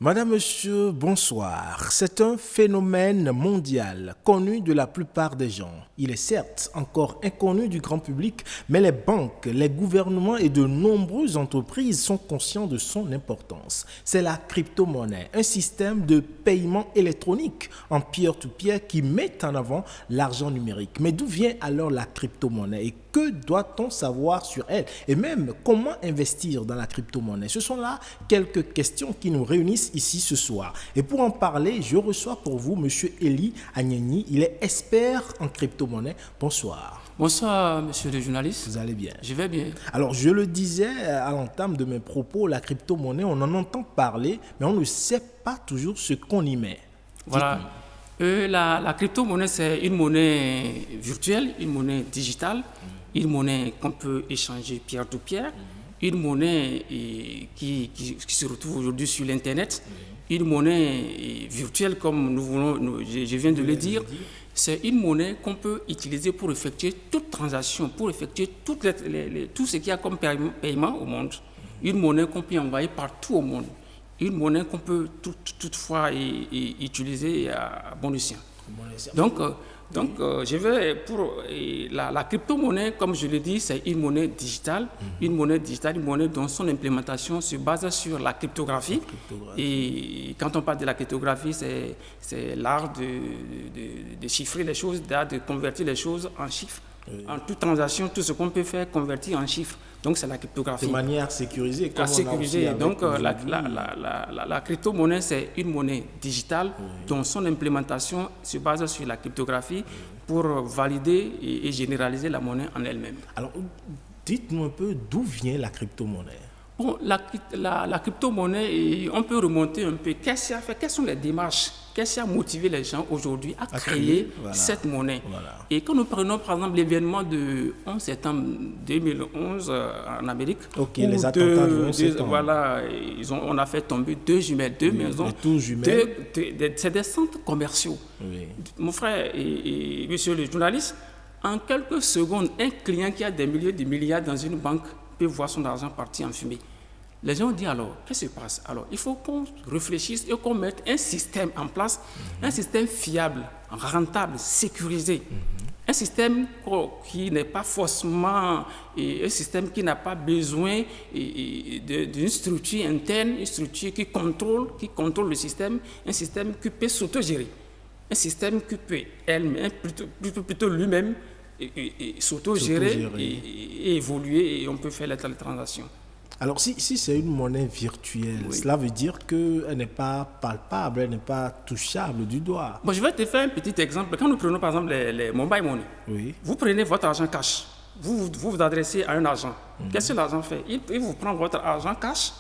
Madame, Monsieur, bonsoir. C'est un phénomène mondial, connu de la plupart des gens. Il est certes encore inconnu du grand public, mais les banques, les gouvernements et de nombreuses entreprises sont conscients de son importance. C'est la crypto-monnaie, un système de paiement électronique en peer-to-peer qui met en avant l'argent numérique. Mais d'où vient alors la crypto-monnaie et que doit-on savoir sur elle? Et même, comment investir dans la crypto-monnaie? Ce sont là quelques questions qui nous réunissent ici ce soir. Et pour en parler, je reçois pour vous Monsieur Eli Agnani. Il est expert en crypto-monnaie. Bonsoir. Bonsoir, monsieur le journaliste. Vous allez bien? Je vais bien. Alors, je le disais à l'entame de mes propos, la crypto-monnaie, on en entend parler, mais on ne sait pas toujours ce qu'on y met. Voilà. La crypto-monnaie, c'est une monnaie virtuelle, une monnaie digitale, une monnaie qu'on peut échanger pierre-to-pierre, une monnaie qui se retrouve aujourd'hui sur l'Internet, une monnaie virtuelle, comme je viens de le dire. C'est une monnaie qu'on peut utiliser pour effectuer toute transaction, pour effectuer tout ce qu'il y a comme paiement au monde. Une monnaie qu'on peut envoyer partout au monde. Une monnaie qu'on peut toutefois utiliser à bon escient. Donc, je vais pour la crypto-monnaie, comme je l'ai dit, c'est une monnaie digitale, une monnaie dont son implémentation se base sur la cryptographie. Et quand on parle de la cryptographie, c'est l'art de chiffrer les choses, l'art de convertir les choses en chiffres. En toute transaction, tout ce qu'on peut faire, convertir en chiffres. Donc, c'est la cryptographie. De manière sécurisée. Comme Donc, la crypto-monnaie, c'est une monnaie digitale dont son implémentation se base sur la cryptographie pour valider et généraliser la monnaie en elle-même. Alors, dites-nous un peu d'où vient la crypto-monnaie. Bon, la crypto-monnaie, on peut remonter un peu. Qu'est-ce sont les démarches? Qu'est-ce qui a motivé les gens aujourd'hui à créer cette monnaie? Et quand nous prenons par exemple l'événement de 11 septembre 2011 en Amérique, les attentats de 11 septembre. Voilà, on a fait tomber deux jumelles, deux maisons, c'est des centres commerciaux. Mon frère et monsieur le journaliste, en quelques secondes, un client qui a des milliers de milliards dans une banque peut voir son argent partir en fumée. Les gens ont dit alors, qu'est-ce qui se passe? Alors, il faut qu'on réfléchisse et qu'on mette un système en place, un système fiable, rentable, sécurisé. Un système qui n'est pas forcément, un système qui n'a pas besoin d'une structure interne, une structure qui contrôle le système, un système qui peut s'autogérer, un système qui peut plutôt lui-même s'autogérer et évoluer et on peut faire les transactions. Alors, si c'est une monnaie virtuelle, cela veut dire qu'elle n'est pas palpable, elle n'est pas touchable du doigt. Bon, je vais te faire un petit exemple. Quand nous prenons par exemple les mobile money, vous prenez votre argent cash, vous adressez à un agent. Qu'est-ce que l'agent fait? Il vous prend votre argent cash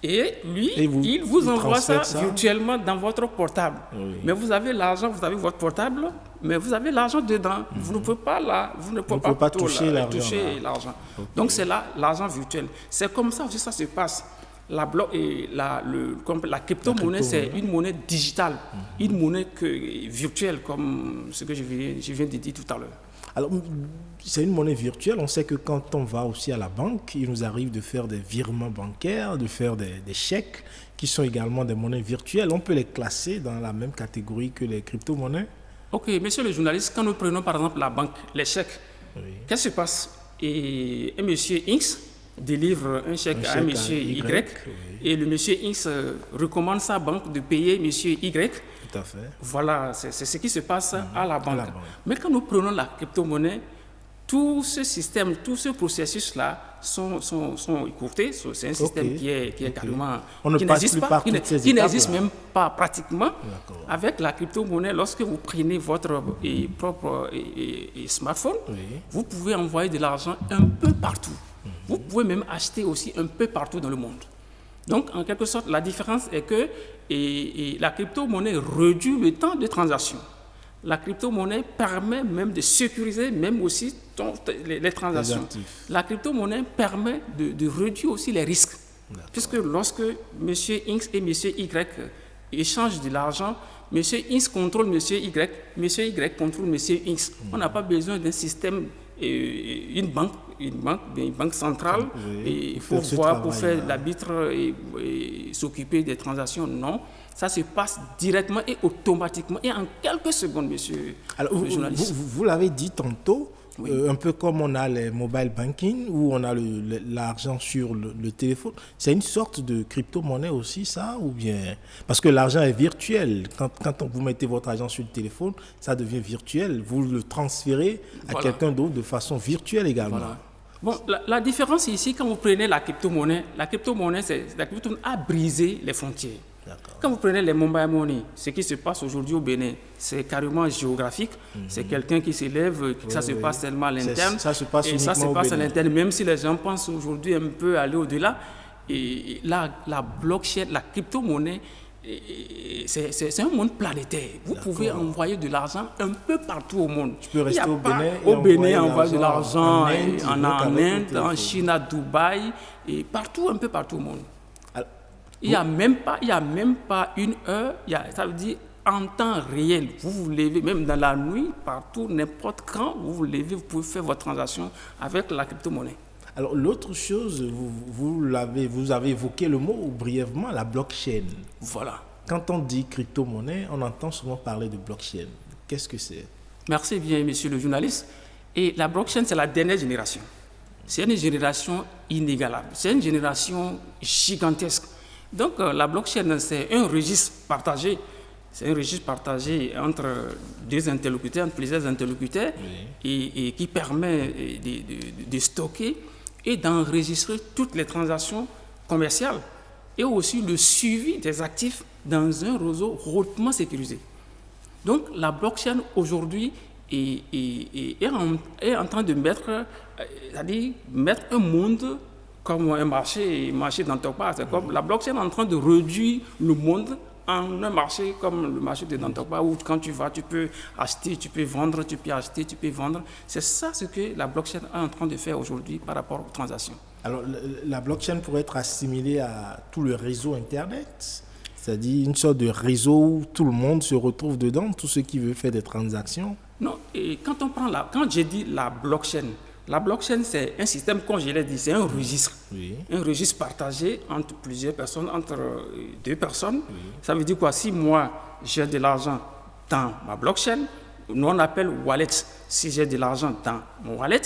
et lui, il vous envoie ça virtuellement dans votre portable. Mais vous avez l'argent, vous avez votre portable, mais vous avez l'argent dedans. Vous ne pouvez pas toucher l'argent. Donc c'est là l'argent virtuel. C'est comme ça aussi ça se passe. La crypto-monnaie, c'est une monnaie digitale, une monnaie virtuelle, comme ce que je viens de dire tout à l'heure. Alors, c'est une monnaie virtuelle. On sait que quand on va aussi à la banque, il nous arrive de faire des virements bancaires, de faire des chèques, qui sont également des monnaies virtuelles. On peut les classer dans la même catégorie que les crypto-monnaies. Ok, monsieur le journaliste, quand nous prenons par exemple la banque, les chèques, qu'est-ce qui se passe? Et un monsieur X délivre un chèque à un monsieur Y, et le monsieur X recommande sa banque de payer monsieur Y. Tout à fait. Voilà, c'est ce qui se passe à la banque. Mais quand nous prenons la crypto-monnaie, tout ce système, tout ce processus-là sont écourtés. C'est un système qui est carrément... qui n'existe même pas pratiquement. Avec la crypto-monnaie, lorsque vous prenez votre propre smartphone, vous pouvez envoyer de l'argent un peu partout. Vous pouvez même acheter aussi un peu partout dans le monde. Donc, en quelque sorte, la différence est que la crypto-monnaie réduit le temps de transaction. La crypto-monnaie permet même de sécuriser même aussi les transactions. La crypto-monnaie permet de réduire aussi les risques. Puisque lorsque M. X et M. Y échangent de l'argent, M. X contrôle M. Y contrôle M. X. On n'a pas besoin d'un système, une banque une banque centrale, Oui, et pour faire pour ce faire travail-là. l'arbitre et s'occuper des transactions. Non, ça se passe directement et automatiquement et en quelques secondes, monsieur Alors, le journaliste. vous l'avez dit tantôt, Oui. un peu comme on a les mobile banking, où on a l'argent sur le téléphone, c'est une sorte de crypto-monnaie aussi, ça, ou bien... Parce que l'argent est virtuel. Quand vous mettez votre argent sur le téléphone, ça devient virtuel. Vous le transférez à Voilà. quelqu'un d'autre de façon virtuelle également. Voilà. Bon, la différence ici, quand vous prenez la crypto-monnaie, la crypto-monnaie a brisé les frontières. D'accord. Quand vous prenez les mobile money, ce qui se passe aujourd'hui au Bénin, c'est carrément géographique. C'est quelqu'un qui s'élève, ça se passe tellement à l'interne. Ça se passe et ça se uniquement au passe à Bénin. l'interne, même si les gens pensent aujourd'hui un peu aller au-delà. Et la blockchain, la crypto-monnaie, c'est un monde planétaire. Vous pouvez envoyer de l'argent un peu partout au monde. peux rester Il y a au pas- Bénin et au Bénin, envoyer envoyer de l'argent en Inde, en donc avec le Inde, en téléphone. Chine, à Dubaï, et partout, un peu partout au monde. Alors, Il n'y a même pas une heure, ça veut dire en temps réel. Vous vous levez, même dans la nuit, partout, n'importe quand, vous vous levez, vous pouvez faire votre transaction avec la crypto-monnaie. alors, l'autre chose, vous avez évoqué le mot brièvement, la blockchain. Voilà. Quand on dit crypto-monnaie, on entend souvent parler de blockchain. Qu'est-ce que c'est? Merci bien, monsieur le journaliste. Et la blockchain, c'est la dernière génération. C'est une génération inégalable. C'est une génération gigantesque. Donc, la blockchain, c'est un registre partagé. C'est un registre partagé entre deux interlocuteurs, entre plusieurs interlocuteurs, et qui permet de stocker et d'enregistrer toutes les transactions commerciales et aussi le suivi des actifs dans un réseau hautement sécurisé. Donc, la blockchain aujourd'hui est en train de mettre un monde comme un marché d'entreprise. C'est comme la blockchain est en train de réduire le monde en un marché comme le marché de l'entreprise où quand tu vas, tu peux acheter, tu peux vendre, tu peux acheter, tu peux vendre. C'est ça ce que la blockchain est en train de faire aujourd'hui par rapport aux transactions. Alors, la blockchain pourrait être assimilée à tout le réseau Internet, c'est-à-dire une sorte de réseau où tout le monde se retrouve dedans, tous ceux qui veulent faire des transactions. Non, et quand j'ai dit la blockchain, c'est un système, comme je l'ai dit, c'est un registre. Oui. Un registre partagé entre plusieurs personnes, entre deux personnes. Ça veut dire quoi? Si moi, j'ai de l'argent dans ma blockchain, nous on appelle wallet. Si j'ai de l'argent dans mon wallet,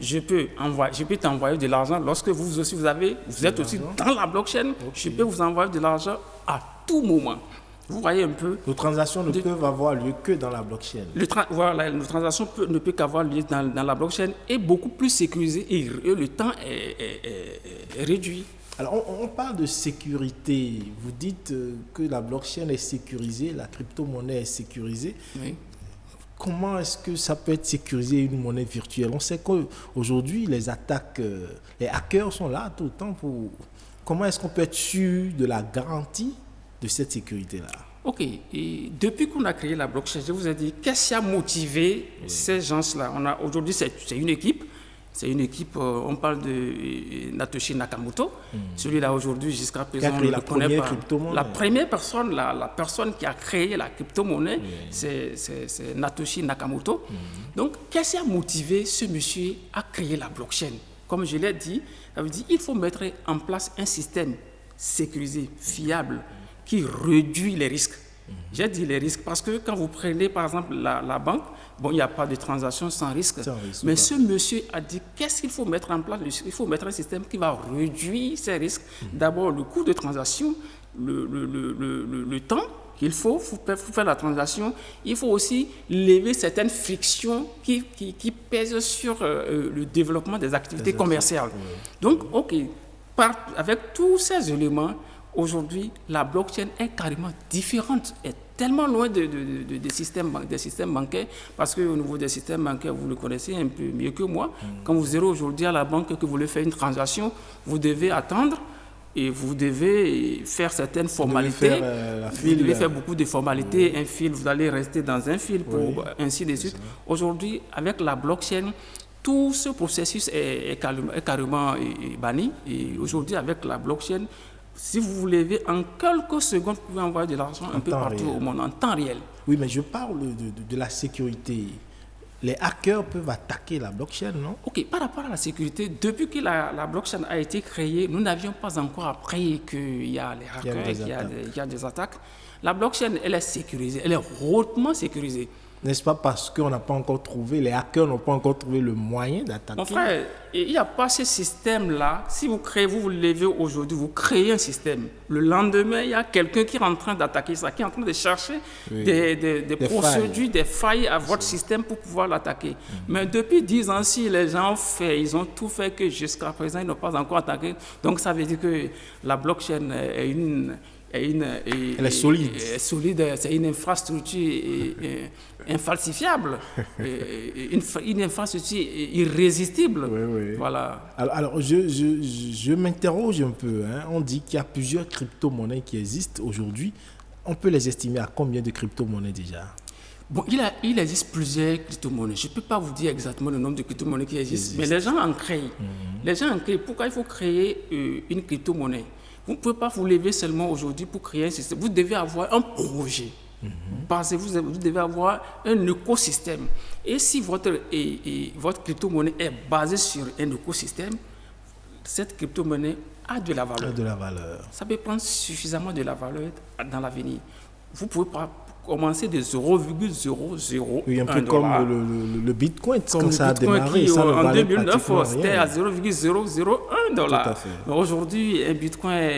je peux t'envoyer de l'argent lorsque vous aussi vous êtes aussi dans la blockchain. Je peux vous envoyer de l'argent à tout moment. Vous voyez un peu. Nos transactions ne peuvent avoir lieu que dans la blockchain. Voilà, nos transactions ne peuvent qu'avoir lieu dans la blockchain et beaucoup plus sécurisé et le temps est réduit. Alors, on parle de sécurité. Vous dites que la blockchain est sécurisée, la crypto-monnaie est sécurisée. Oui. Comment est-ce que ça peut être sécurisé une monnaie virtuelle? On sait qu'aujourd'hui, les attaques, les hackers sont là tout le temps pour... Comment est-ce qu'on peut être sûr de la garantie de cette sécurité-là? Ok, et depuis qu'on a créé la blockchain, je vous ai dit, qu'est-ce qui a motivé ces gens-là? Aujourd'hui, c'est une équipe. C'est une équipe, on parle de Satoshi Nakamoto. Celui-là, aujourd'hui, jusqu'à présent, on ne le connaît pas. La première personne, la personne qui a créé la crypto-monnaie, c'est Satoshi Nakamoto. Donc, qu'est-ce qui a motivé ce monsieur à créer la blockchain? Comme je l'ai dit, ça veut dire qu'il faut mettre en place un système sécurisé, fiable, qui réduit les risques. J'ai dit les risques parce que quand vous prenez par exemple la banque, bon, il n'y a pas de transaction sans risque. Mais ce monsieur a dit qu'est-ce qu'il faut mettre en place? Il faut mettre un système qui va réduire ces risques. D'abord, le coût de transaction, le temps qu'il faut faire la transaction. Il faut aussi lever certaines frictions qui pèsent sur le développement des activités commerciales. Donc, OK, avec tous ces éléments, aujourd'hui, la blockchain est carrément différente, est tellement loin des systèmes bancaires, parce qu'au niveau des systèmes bancaires, vous le connaissez un peu mieux que moi. Quand vous irez aujourd'hui à la banque que vous voulez faire une transaction, vous devez attendre et vous devez faire certaines formalités. Vous devez faire beaucoup de formalités, un fil, vous allez rester dans un fil, ainsi de suite. Aujourd'hui, avec la blockchain, tout ce processus est carrément banni. Et aujourd'hui, avec la blockchain, si vous vous levez en quelques secondes, vous pouvez envoyer de l'argent un peu partout au monde, en temps réel. Oui, mais je parle de la sécurité. les hackers peuvent attaquer la blockchain, non? Ok, par rapport à la sécurité, depuis que la blockchain a été créée, nous n'avions pas encore appris qu'il y a les hackers, qu'il y a des attaques. La blockchain, elle est sécurisée, elle est hautement sécurisée. N'est-ce pas parce qu'on n'a pas encore trouvé, les hackers n'ont pas encore trouvé le moyen d'attaquer? Mon frère, il n'y a pas ce système-là. Si vous créez, vous levez aujourd'hui, vous créez un système. Le lendemain, il y a quelqu'un qui est en train d'attaquer ça, qui est en train de chercher des procédures, des failles à votre système pour pouvoir l'attaquer. Mais depuis 10 ans, si les gens ont fait, ils ont tout fait que jusqu'à présent, ils n'ont pas encore attaqué. Donc ça veut dire que la blockchain elle est solide. C'est une infrastructure infalsifiable, une infrastructure irrésistible. Oui. Voilà. Alors je m'interroge un peu. On dit qu'il y a plusieurs crypto-monnaies qui existent aujourd'hui. On peut les estimer à combien de crypto-monnaies déjà? Bon, il existe plusieurs crypto-monnaies. Je ne peux pas vous dire exactement le nombre de crypto-monnaies qui existent, mais les gens en créent. Les gens en créent. Pourquoi il faut créer une crypto-monnaie? Vous ne pouvez pas vous lever seulement aujourd'hui pour créer un système. Vous devez avoir un projet. Parce que vous devez avoir un écosystème. Et si votre crypto-monnaie est basée sur un écosystème, cette crypto-monnaie a de la valeur. Ça peut prendre suffisamment de la valeur dans l'avenir. Vous ne pouvez pas commencer de 0,001 Oui, un peu comme le Bitcoin, comme ça a démarré. Qui, ça en 2009, c'était à 0,001 $. Tout à fait. Mais aujourd'hui, un Bitcoin,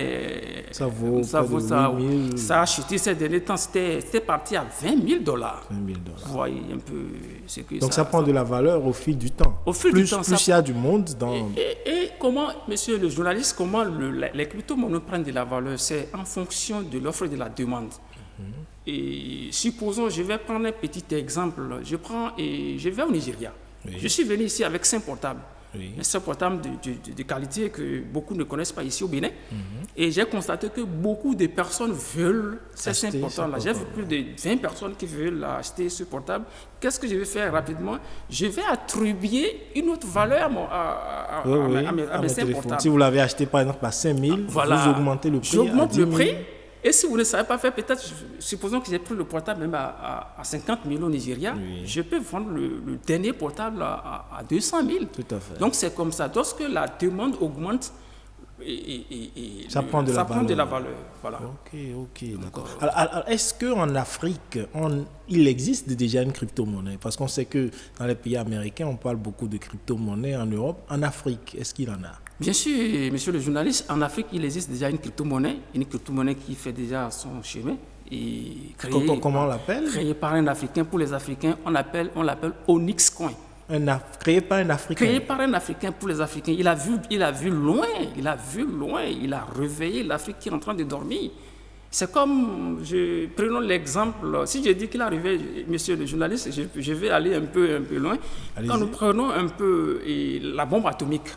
ça a chuté ces derniers temps. C'était parti à 20 000 $. 20 000 $. Vous voyez un peu ce que donc ça prend de la valeur au fil du temps. Au fil du temps. Plus il y a du monde dans... Et comment, monsieur le journaliste, comment les crypto-monnaies prennent de la valeur? C'est en fonction de l'offre et de la demande. Et supposons, je vais prendre un petit exemple. Je vais au Nigeria. Oui. Je suis venu ici avec 5 portables. Oui. Un 5 portable de qualité que beaucoup ne connaissent pas ici au Bénin. Et j'ai constaté que beaucoup de personnes veulent ces 5 portables-là. J'ai vu plus de 20 personnes qui veulent acheter ce portable. Qu'est-ce que je vais faire rapidement? Je vais attribuer une autre valeur à mes 5 portables. Si vous l'avez acheté par exemple à 5 000, vous augmentez le prix. J'augmente le prix. Et si vous ne savez pas faire, peut-être, supposons que j'ai pris le portable même à 50 000 au Nigeria, je peux vendre le dernier portable à 200 000. Tout à fait. Donc c'est comme ça. Lorsque la demande augmente, ça prend de la valeur. Voilà. Ok, d'accord. Alors, est-ce qu'en Afrique, il existe déjà une crypto-monnaie? Parce qu'on sait que dans les pays américains, on parle beaucoup de crypto-monnaie. En Europe, en Afrique, est-ce qu'il en a? Bien sûr, monsieur le journaliste, en Afrique, il existe déjà une crypto-monnaie qui fait déjà son chemin. Comment on l'appelle? Créée par un Africain. Pour les Africains, on l'appelle Onyx Coin. Créé par un Africain. Créé par un Africain pour les Africains. Il a vu loin, il a réveillé l'Afrique qui est en train de dormir. C'est comme, prenons l'exemple, si je dis qu'il est arrivé, monsieur le journaliste, je vais aller un peu loin. Allez-y. Quand nous prenons un peu la bombe atomique,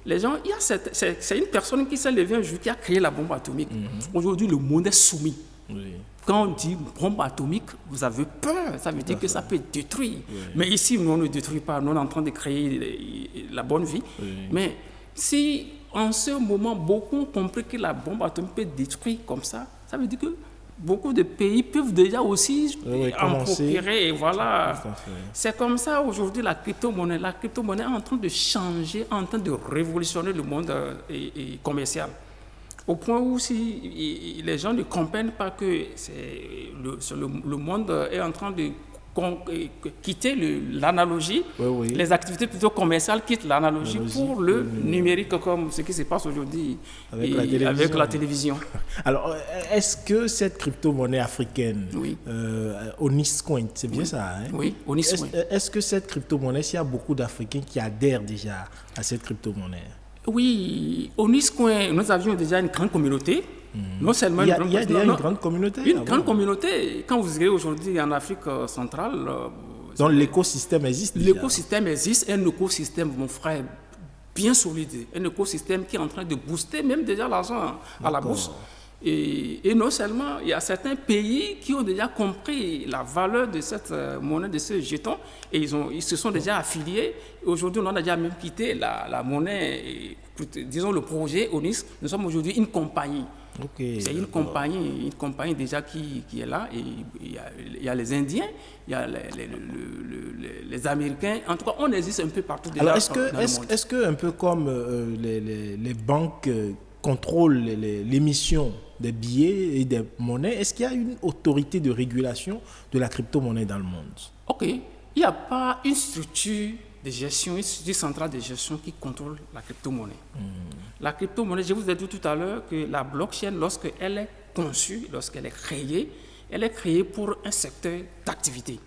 les gens, c'est une personne qui s'est levée un jour qui a créé la bombe atomique. Aujourd'hui, le monde est soumis. Quand on dit bombe atomique, vous avez peur, ça veut dire que ça peut détruire. Mais ici, nous, on ne détruit pas, nous, on est en train de créer la bonne vie. Mais si, en ce moment, beaucoup ont compris que la bombe atomique peut détruire comme ça veut dire que beaucoup de pays peuvent déjà aussi en procurer. Et voilà. C'est comme ça aujourd'hui la crypto-monnaie. La crypto-monnaie est en train de changer, en train de révolutionner le monde commercial. Au point où si les gens ne comprennent pas que le monde est en train de quitter l'analogie, les activités plutôt commerciales quittent l'analogie pour le numérique, comme ce qui se passe aujourd'hui avec la télévision. Alors, est-ce que cette crypto-monnaie africaine, Onyx Coin, c'est bien ça, hein? Oui, Onyx Coin. Est-ce que cette crypto-monnaie, s'il y a beaucoup d'Africains qui adhèrent déjà à cette crypto-monnaie? Oui, Onyx Coin, nous avions déjà une grande communauté. Non seulement il y a une grande communauté. Une grande communauté. Quand vous irez aujourd'hui en Afrique centrale... Donc l'écosystème existe déjà. L'écosystème existe, un écosystème, mon frère, bien solide. Un écosystème qui est en train de booster même déjà l'argent à la bourse. Et non seulement, il y a certains pays qui ont déjà compris la valeur de cette monnaie, de ce jeton, et ils se sont déjà affiliés. Aujourd'hui, on a déjà même quitté la monnaie, disons le projet ONIS. Nous sommes aujourd'hui une compagnie. Okay, c'est une compagnie déjà qui est là. Et il y a les Indiens, il y a les Américains. En tout cas, on existe un peu partout déjà. Alors, dans le monde. est-ce que un peu comme les banques contrôlent l'émission des billets et des monnaies, est-ce qu'il y a une autorité de régulation de la crypto-monnaie dans le monde? Ok. Il n'y a pas une structure de gestion, une structure centrale de gestion qui contrôle la crypto-monnaie. La crypto-monnaie, je vous ai dit tout à l'heure que la blockchain, lorsqu'elle est conçue, lorsqu'elle est créée, elle est créée pour un secteur d'activité.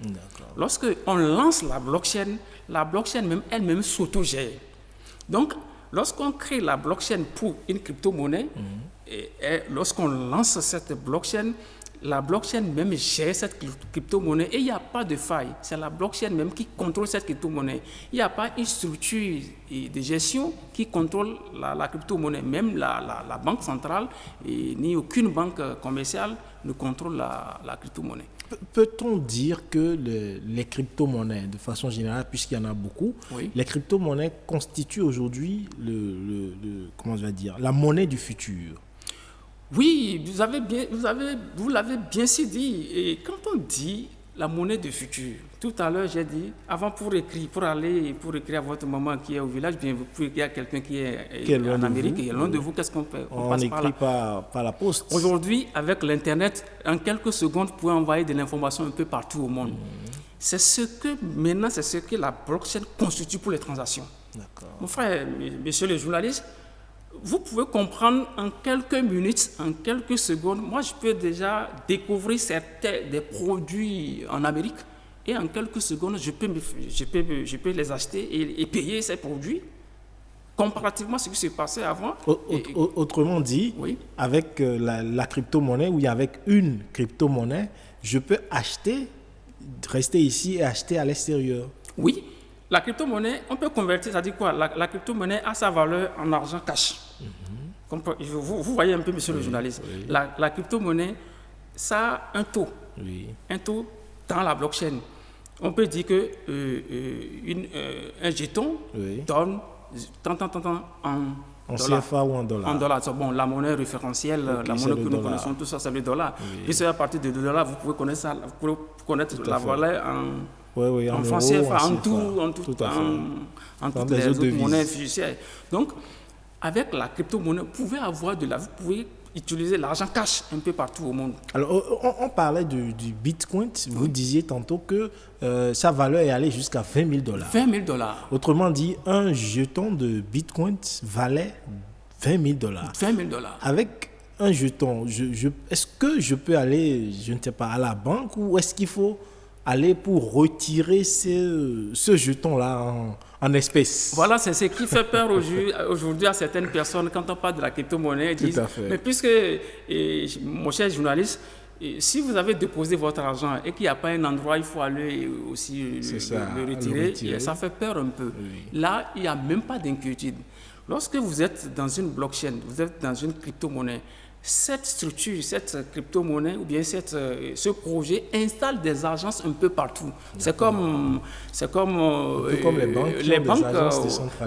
Lorsqu'on lance la blockchain même, elle-même s'autogère. Donc, lorsqu'on crée la blockchain pour une crypto-monnaie, et lorsqu'on lance cette blockchain, la blockchain même gère cette crypto-monnaie et il n'y a pas de faille. C'est la blockchain même qui contrôle cette crypto-monnaie. Il n'y a pas une structure de gestion qui contrôle la crypto-monnaie. Même la banque centrale ni aucune banque commerciale ne contrôle la crypto-monnaie. Peut-on dire que les crypto-monnaies, de façon générale, puisqu'il y en a beaucoup, oui, les crypto-monnaies constituent aujourd'hui comment je vais dire, la monnaie du futur? Oui, vous l'avez bien si dit. Et quand on dit la monnaie du futur, tout à l'heure j'ai dit, avant pour écrire à votre maman qui est au village, bien pour écrire à quelqu'un qui est en Amérique, qui est loin de vous, qu'est-ce qu'on fait? On écrit par la poste. Aujourd'hui, avec l'Internet, en quelques secondes, vous pouvez envoyer de l'information un peu partout au monde. C'est ce que la blockchain constitue pour les transactions. D'accord. Mon frère, messieurs les journalistes, vous pouvez comprendre en quelques minutes, en quelques secondes. Moi, je peux déjà découvrir des produits en Amérique et en quelques secondes, je peux les acheter et payer ces produits comparativement à ce qui se passait avant. Autrement dit, oui, avec la crypto-monnaie ou avec une crypto-monnaie, je peux rester ici et acheter à l'extérieur. Oui. La crypto-monnaie, on peut convertir, ça dit quoi? La crypto-monnaie a sa valeur en argent cash. Vous voyez un peu, monsieur le journaliste. Oui. La crypto-monnaie, ça a un taux. Oui. Un taux dans la blockchain. On peut dire que un jeton donne en CFA ou en dollars? En dollars. Bon, la monnaie référentielle, la monnaie que nous connaissons, tout ça, c'est le dollar. Oui. Puis c'est à partir de $2, vous pouvez connaître ça, vous pouvez connaître la valeur en francs CFA, en toutes les autres monnaies fiduciaires. Donc, avec la crypto-monnaie, vous pouvez utiliser l'argent cash un peu partout au monde. Alors, on parlait du Bitcoin. Vous disiez tantôt que sa valeur est allée jusqu'à $20 000. $20 000. Autrement dit, un jeton de Bitcoin valait $20 000. $20 000. Avec un jeton, est-ce que je peux aller, je ne sais pas, à la banque ou est-ce qu'il faut aller pour retirer ce jeton-là en espèces? Voilà, c'est ce qui fait peur aujourd'hui à certaines personnes quand on parle de la crypto-monnaie. Ils disent, mais puisque, mon cher journaliste, si vous avez déposé votre argent et qu'il n'y a pas un endroit, il faut aller aussi le retirer. Et ça fait peur un peu. Oui. Là, il n'y a même pas d'inquiétude. Lorsque vous êtes dans une blockchain, vous êtes dans une crypto-monnaie, cette structure, cette crypto-monnaie ou bien ce projet installe des agences un peu partout. C'est comme les banques.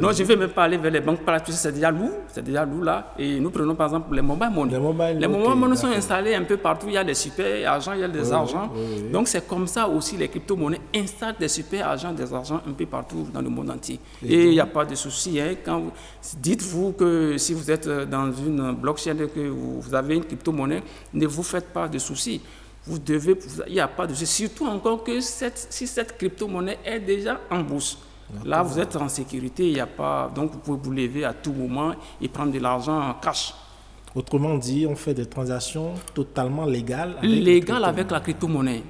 Non, je ne vais même pas aller vers les banques parce que c'est déjà lourd là. Et nous prenons par exemple les mobile money. Les mobile money sont installés un peu partout. Il y a des super agents, il y a des argents. Oui. Donc c'est comme ça aussi les crypto-monnaies installent des super agents, des argents un peu partout dans le monde entier. Et il n'y a pas de souci. Dites-vous que si vous êtes dans une blockchain que vous avez une crypto-monnaie, ne vous faites pas de soucis. Il n'y a pas de soucis. Surtout encore que si cette crypto-monnaie est déjà en bourse. Là, vous êtes en sécurité. Il n'y a pas, donc, vous pouvez vous lever à tout moment et prendre de l'argent en cash. Autrement dit, on fait des transactions totalement légales avec la crypto-monnaie.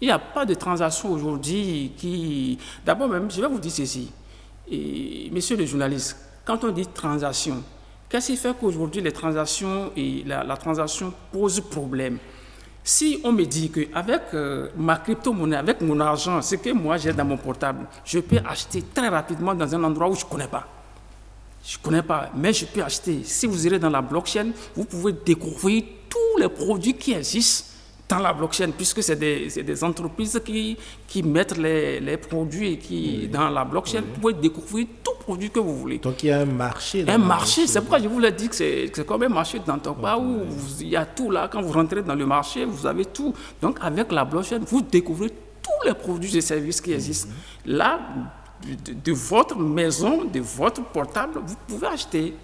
Il n'y a pas de transaction aujourd'hui qui... D'abord même, je vais vous dire ceci. Messieurs les journalistes, quand on dit transaction, qu'est-ce qui fait qu'aujourd'hui les transactions et la transaction pose problème? Si on me dit qu'avec ma crypto-monnaie, avec mon argent, ce que moi j'ai dans mon portable, je peux acheter très rapidement dans un endroit où je ne connais pas. Je ne connais pas, mais je peux acheter. Si vous irez dans la blockchain, vous pouvez découvrir tous les produits qui existent dans la blockchain, puisque c'est des entreprises qui mettent les produits dans la blockchain. Vous pouvez découvrir tout produit que vous voulez. Donc il y a un marché. Un marché, c'est pourquoi je vous l'ai dit que c'est comme un marché dans ton pas où il y a tout là. Quand vous rentrez dans le marché, vous avez tout. Donc avec la blockchain, vous découvrez tous les produits et services qui existent. Là, de votre maison, de votre portable, vous pouvez acheter.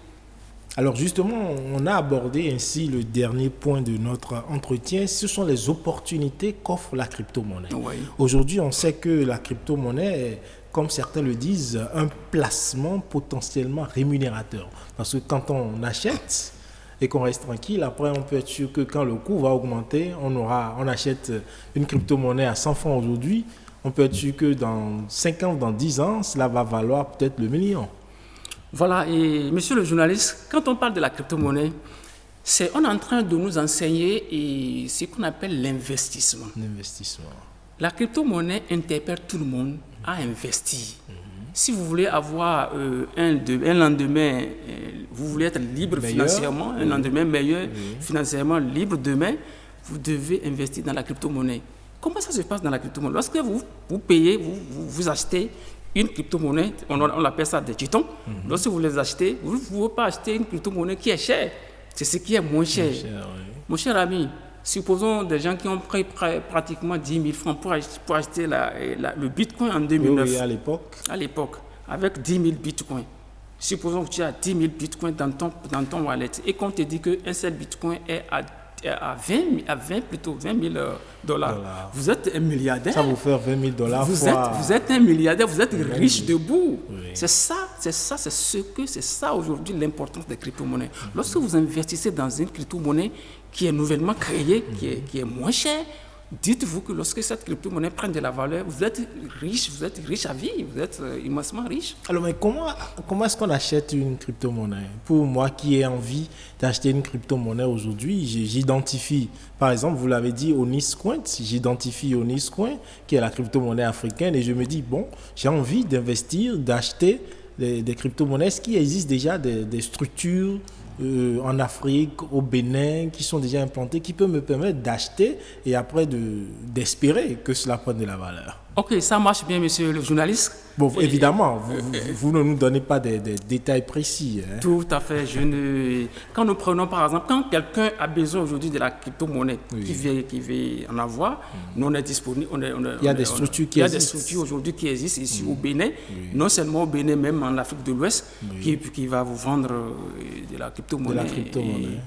Alors justement, on a abordé ainsi le dernier point de notre entretien, ce sont les opportunités qu'offre la crypto-monnaie. Oui. Aujourd'hui, on sait que la crypto-monnaie est, comme certains le disent, un placement potentiellement rémunérateur. Parce que quand on achète et qu'on reste tranquille, après on peut être sûr que quand le coût va augmenter, on achète une crypto-monnaie à 100 francs aujourd'hui, on peut être sûr que dans 5 ans, dans 10 ans, cela va valoir peut-être le million. Voilà, et monsieur le journaliste, quand on parle de la crypto-monnaie, on est en train de nous enseigner ce qu'on appelle l'investissement. L'investissement. La crypto-monnaie interpelle tout le monde à investir. Si vous voulez avoir un lendemain, vous voulez être libre financièrement, un lendemain meilleur, financièrement libre demain, vous devez investir dans la crypto-monnaie. Comment ça se passe dans la crypto-monnaie? Lorsque vous payez, vous achetez une crypto-monnaie, on appelle ça des jetons. Lorsque vous les achetez, vous ne pouvez pas acheter une crypto-monnaie qui est chère. C'est ce qui est moins cher. Mon cher ami, supposons des gens qui ont pris pratiquement 10 000 francs pour acheter le bitcoin en 2009. Oui, à l'époque. Avec 10 000 bitcoins. Supposons que tu as 10 000 bitcoins dans ton wallet et qu'on te dit qu'un seul bitcoin est à 20 000 dollars. Vous êtes un milliardaire. Ça vous fait 20 000 dollars. Vous êtes un milliardaire, vous êtes riche debout. Oui. C'est ça aujourd'hui l'importance des crypto-monnaies. Lorsque vous investissez dans une crypto-monnaie qui est nouvellement créée, qui est moins chère, dites-vous que lorsque cette crypto-monnaie prend de la valeur, vous êtes riche à vie, vous êtes immensement riche. Alors, mais comment est-ce qu'on achète une crypto-monnaie? Pour moi qui ai envie d'acheter une crypto-monnaie aujourd'hui, j'identifie, par exemple, vous l'avez dit, Oniscoin, j'identifie Oniscoin, qui est la crypto-monnaie africaine, et je me dis, bon, j'ai envie d'investir, d'acheter des crypto-monnaies. Est-ce qu'il existe déjà des structures en Afrique, au Bénin, qui sont déjà implantés, qui peuvent me permettre d'acheter et après d'espérer que cela prenne de la valeur? Ok, ça marche bien, monsieur le journaliste. Bon, évidemment, vous ne nous donnez pas des détails précis. Hein. Tout à fait. Quand nous prenons, par exemple, quand quelqu'un a besoin aujourd'hui de la crypto-monnaie, qui veut en avoir, nous on est disponible. Il y a des structures qui existent. Il y a des structures aujourd'hui qui existent ici au Bénin, non seulement au Bénin, même en Afrique de l'Ouest, qui va vous vendre de la crypto-monnaie.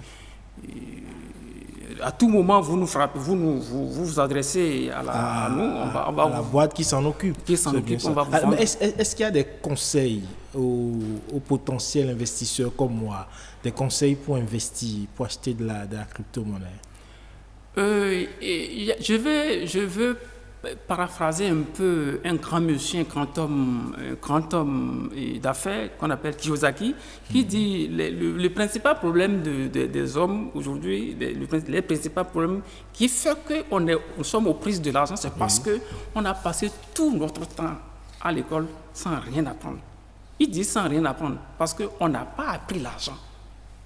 À tout moment, vous nous frappez, vous adressez à nous, on va la boîte qui s'en occupe. On va vous vendre. Est-ce qu'il y a des conseils aux potentiels investisseurs comme moi, des conseils pour investir, pour acheter de la crypto-monnaie? Je veux paraphraser un peu un grand monsieur, un grand homme d'affaires qu'on appelle Kiyosaki, qui dit le principal problème des hommes aujourd'hui, les principal problème qui fait que nous sommes aux prises de l'argent, c'est parce qu'on a passé tout notre temps à l'école sans rien apprendre. Il dit sans rien apprendre parce qu'on n'a pas appris l'argent.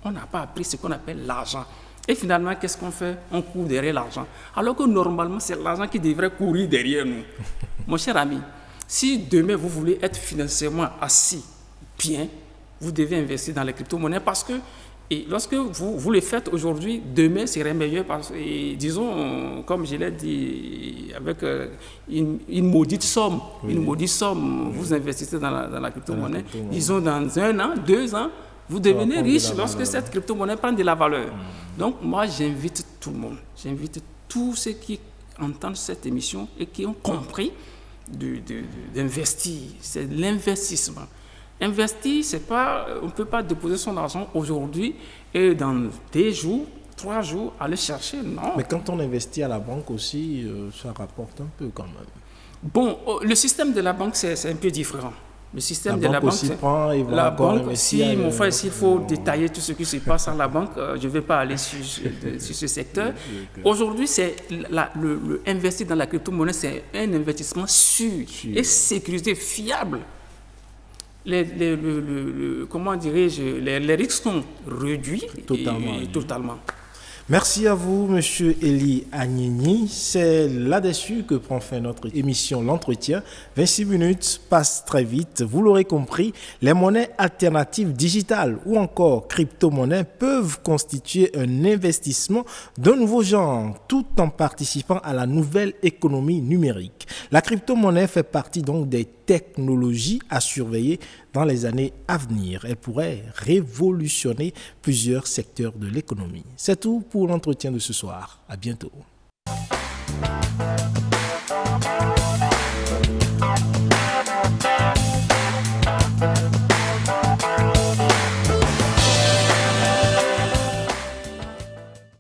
On n'a pas appris ce qu'on appelle l'argent. Et finalement, qu'est-ce qu'on fait? On court derrière l'argent. Alors que normalement, c'est l'argent qui devrait courir derrière nous. Mon cher ami, si demain vous voulez être financièrement assis bien, vous devez investir dans les crypto-monnaies parce que lorsque vous le faites aujourd'hui, demain serait meilleur. Disons, comme je l'ai dit, avec une maudite somme. Vous investissez dans la crypto-monnaie. Disons dans 1 an, 2 ans, vous devenez riche lorsque cette crypto-monnaie prend de la valeur. Donc, moi, j'invite tout le monde. J'invite tous ceux qui entendent cette émission et qui ont compris d'investir. C'est l'investissement. Investir, c'est pas, on ne peut pas déposer son argent aujourd'hui et dans 2 jours, 3 jours, aller chercher. Non. Mais quand on investit à la banque aussi, ça rapporte un peu quand même. Bon, le système de la banque, c'est un peu différent. Le système de la banque aussi prend et va banque, mon frère, s'il faut détailler tout ce qui se passe à la banque, je ne vais pas aller sur ce secteur. Aujourd'hui, le investir dans la crypto-monnaie, c'est un investissement sûr et sécurisé, fiable. comment dirais-je, les risques sont réduits totalement. Merci à vous, Monsieur Eli Agnini. C'est là-dessus que prend fin notre émission L'Entretien. 26 minutes passent très vite. Vous l'aurez compris, les monnaies alternatives digitales ou encore crypto-monnaies peuvent constituer un investissement d'un nouveau genre, tout en participant à la nouvelle économie numérique. La crypto-monnaie fait partie donc des technologies à surveiller dans les années à venir. Elle pourrait révolutionner plusieurs secteurs de l'économie. C'est tout pour l'entretien de ce soir. À bientôt.